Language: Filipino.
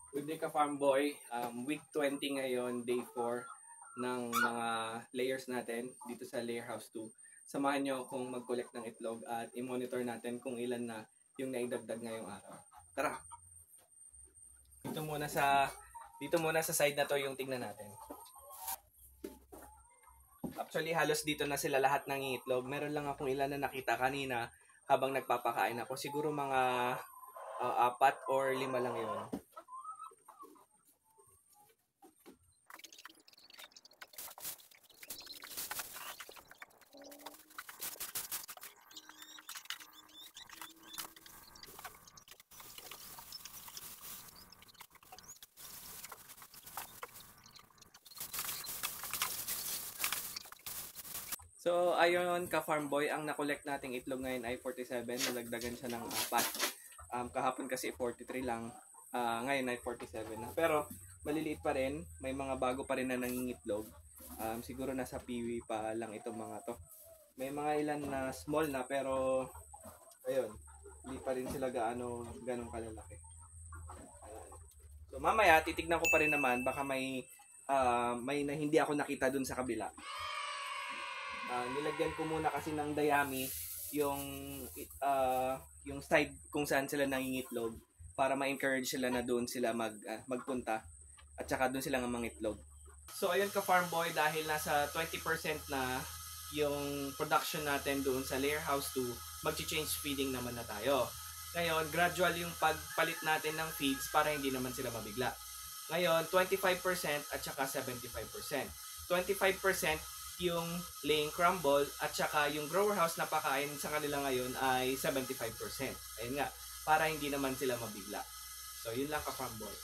Good day ka farm boy. Week 20 ngayon, day 4 ng mga layers natin dito sa layer house 2. Samahan nyo kung mag-collect ng itlog at i-monitor natin kung ilan na yung naidagdag ngayong araw. Tara! Dito muna sa side na to yung tingnan natin. Actually, halos dito na sila lahat ng itlog. Meron lang akong ilan na nakita kanina habang nagpapakain ako. Siguro mga 4 or 5 lang yun. So, ayon ka farm boy, ang na-collect nating itlog ngayon ay 47. Nalagdagan siya ng 4. Kahapon kasi 43 lang. Ngayon ay 47 na. Pero, maliliit pa rin. May mga bago pa rin na nangingitlog. Siguro nasa piwi pa lang itong mga to. May mga ilan na small na pero, ayun, hindi pa rin sila ganong kalalaki. So, mamaya, titignan ko pa rin naman. Baka may na hindi ako nakita dun sa kabila. Nilagyan ko muna kasi ng dayami yung side kung saan sila nangingitlog para ma-encourage sila na doon sila magpunta at saka doon sila nga mangitlog. So ayun ka farm boy, dahil nasa 20% na yung production natin doon sa layer house 2, magchi-change feeding naman na tayo. Ngayon, gradual yung pagpalit natin ng feeds para hindi naman sila mabigla. Ngayon, 25% at saka 75%. 25% yung laying crumble at saka yung grower house na pakain sa kanila ngayon ay 75%. Ayun nga, para hindi naman sila mabigla. So, yun lang ka farm boy.